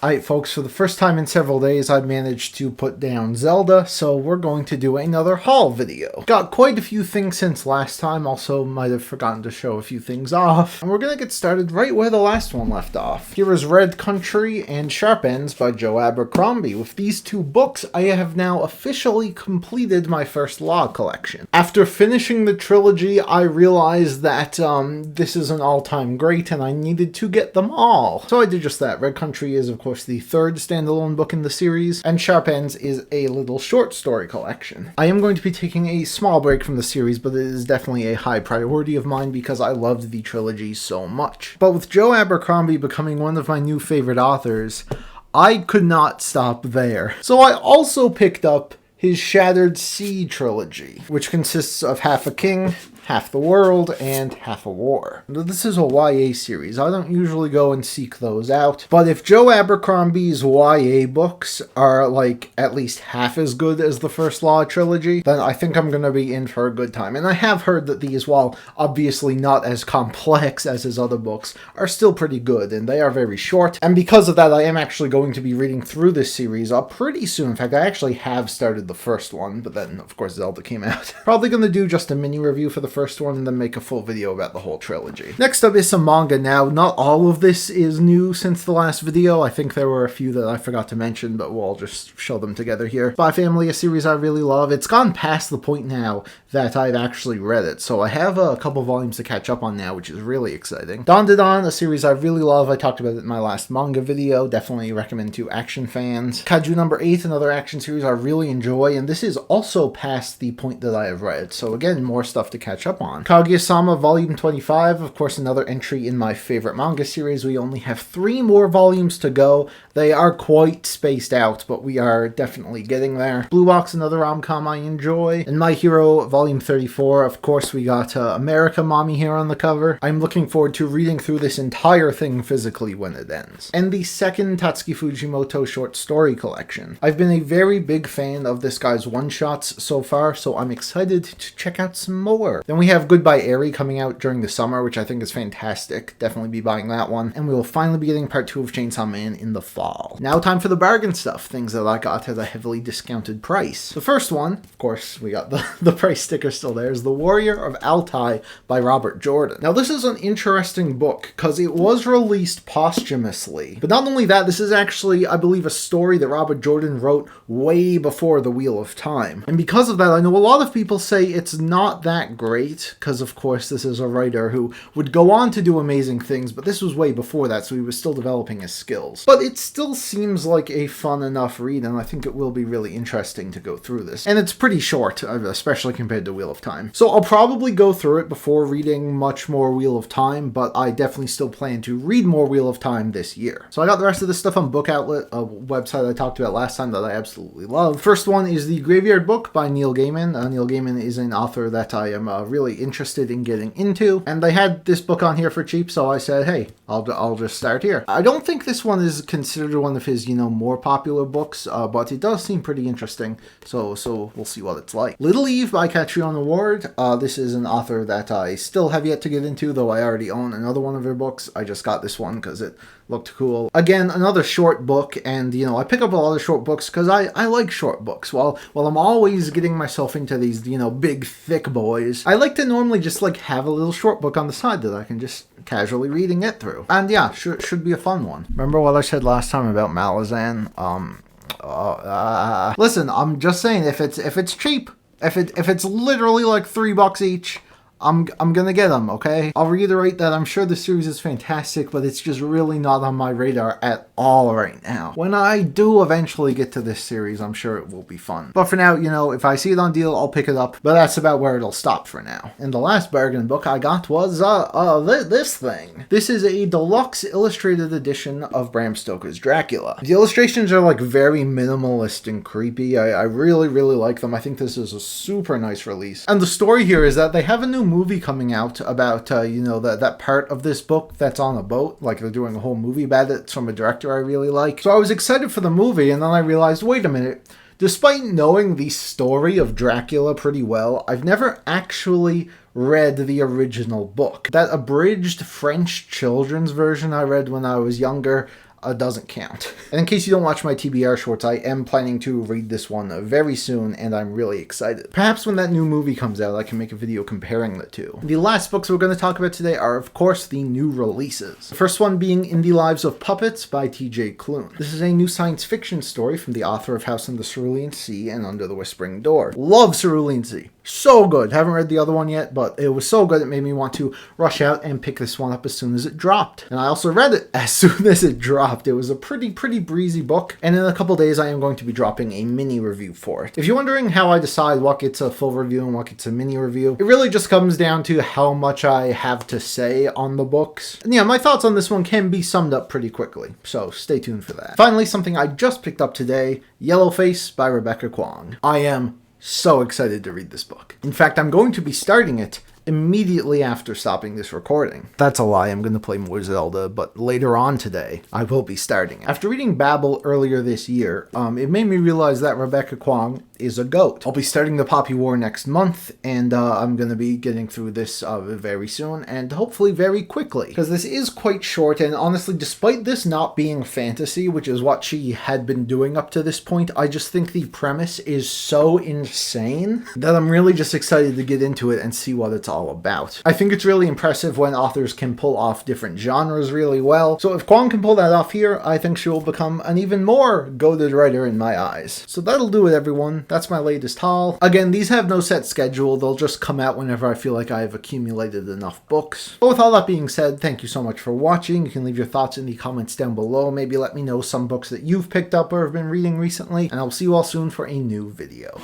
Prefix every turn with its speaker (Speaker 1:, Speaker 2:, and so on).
Speaker 1: Alright folks, for the first time in several days I've managed to put down Zelda, so we're going to do another haul video. Got quite a few things since last time, also might have forgotten to show a few things off. And we're gonna get started right where the last one left off. Here is Red Country and Sharp Ends by Joe Abercrombie. With these two books, I have now officially completed my first law collection. After finishing the trilogy, I realized that this is an all-time great and I needed to get them all. So I did just that. Red Country is of course the third standalone book in the series, and Sharp Ends is a little short story collection. I am going to be taking a small break from the series, but it is definitely a high priority of mine because I loved the trilogy so much. But with Joe Abercrombie becoming one of my new favorite authors, I could not stop there. So I also picked up his Shattered Sea Trilogy, which consists of half a king, half the world, and half a war. This is a YA series. I don't usually go and seek those out, but if Joe Abercrombie's YA books are like at least half as good as the First Law trilogy, then I think I'm going to be in for a good time. And I have heard that these, while obviously not as complex as his other books, are still pretty good, and they are very short. And because of that, I am actually going to be reading through this series pretty soon. In fact, I actually have started the first one, but then of course Zelda came out. Probably going to do just a mini review for the first one and then make a full video about the whole trilogy. Next up is some manga. Now, not all of this is new since the last video. I think there were a few that I forgot to mention, but we'll just show them together here. Spy Family, a series I really love. It's gone past the point now that I've actually read it, so I have a couple volumes to catch up on now, which is really exciting. Dawn to Dawn, a series I really love. I talked about it in my last manga video. Definitely recommend to action fans. Kaiju number 8, another action series I really enjoy, and this is also past the point that I have read, so again, more stuff to catch up on. Kaguya-sama Volume 25, of course another entry in my favorite manga series. We only have 3 more volumes to go. They are quite spaced out, but we are definitely getting there. Blue Box, another rom-com I enjoy. And My Hero Volume 34, of course we got America Mommy here on the cover. I'm looking forward to reading through this entire thing physically when it ends. And the second Tatsuki Fujimoto short story collection. I've been a very big fan of this guy's one-shots so far, so I'm excited to check out some more. Then we have Goodbye Eri coming out during the summer, which I think is fantastic. Definitely be buying that one. And we will finally be getting part 2 of Chainsaw Man in the fall. Now time for the bargain stuff, things that I got at a heavily discounted price. The first one, of course, we got the price sticker still there, is The Warrior of Altai by Robert Jordan. Now this is an interesting book because it was released posthumously. But not only that, this is actually, I believe, a story that Robert Jordan wrote way before The Wheel of Time. And because of that, I know a lot of people say it's not that great, because of course this is a writer who would go on to do amazing things, but this was way before that, so he was still developing his skills. But it still seems like a fun enough read, and I think it will be really interesting to go through this. And it's pretty short, especially compared to Wheel of Time. So I'll probably go through it before reading much more Wheel of Time, but I definitely still plan to read more Wheel of Time this year. So I got the rest of this stuff on Book Outlet, a website I talked about last time that I absolutely love. First one is The Graveyard Book by Neil Gaiman. Neil Gaiman is an author that I am really interested in getting into, and they had this book on here for cheap, so I said, hey, I'll just start here. I don't think this one is considered one of his, more popular books, but it does seem pretty interesting, so we'll see what it's like. Little Eve by Catriona Ward. This is an author that I still have yet to get into, though I already own another one of her books. I just got this one because it looked cool. Again, another short book, and I pick up a lot of short books because I like short books. While I'm always getting myself into these, big, thick boys, I like to normally just have a little short book on the side that I can just casually read and get through. And yeah, should be a fun one. Remember what I said last time about Malazan? Listen, I'm just saying, if it's cheap, if it's literally like $3 each, I'm gonna get them, okay? I'll reiterate that I'm sure the series is fantastic, but it's just really not on my radar at all right now. When I do eventually get to this series, I'm sure it will be fun. But for now, if I see it on deal, I'll pick it up, but that's about where it'll stop for now. And the last bargain book I got was, this thing. This is a deluxe illustrated edition of Bram Stoker's Dracula. The illustrations are very minimalist and creepy. I really, really like them. I think this is a super nice release. And the story here is that they have a new movie coming out about, that part of this book that's on a boat. They're doing a whole movie about it. It's from a director I really like. So I was excited for the movie, and then I realized, wait a minute. Despite knowing the story of Dracula pretty well, I've never actually read the original book. That abridged French children's version I read when I was younger, doesn't count. And in case you don't watch my TBR shorts, I am planning to read this one very soon, and I'm really excited. Perhaps when that new movie comes out, I can make a video comparing the two. The last books we're going to talk about today are, of course, the new releases. The first one being In the Lives of Puppets by T.J. Klune. This is a new science fiction story from the author of House on the Cerulean Sea and Under the Whispering Door. Love Cerulean Sea. So good. Haven't read the other one yet, but it was so good it made me want to rush out and pick this one up as soon as it dropped. And I also read it as soon as it dropped. It was a pretty breezy book, and in a couple days I am going to be dropping a mini review for it. If you're wondering how I decide what gets a full review and what gets a mini review, it really just comes down to how much I have to say on the books. And yeah, my thoughts on this one can be summed up pretty quickly, so stay tuned for that. Finally, something I just picked up today, Yellowface by Rebecca Kuang. I am so excited to read this book. In fact, I'm going to be starting it immediately after stopping this recording. That's a lie, I'm going to play more Zelda, but later on today, I will be starting it. After reading Babel earlier this year, it made me realize that Rebecca Kuang is a goat. I'll be starting the Poppy War next month, and I'm going to be getting through this very soon, and hopefully very quickly, because this is quite short, and honestly, despite this not being fantasy, which is what she had been doing up to this point, I just think the premise is so insane that I'm really just excited to get into it and see what it's all about. I think it's really impressive when authors can pull off different genres really well, so if Kuang can pull that off here, I think she will become an even more goated writer in my eyes. So that'll do it, everyone. That's my latest haul. Again, these have no set schedule. They'll just come out whenever I feel like I have accumulated enough books. But with all that being said, thank you so much for watching. You can leave your thoughts in the comments down below. Maybe let me know some books that you've picked up or have been reading recently, and I'll see you all soon for a new video.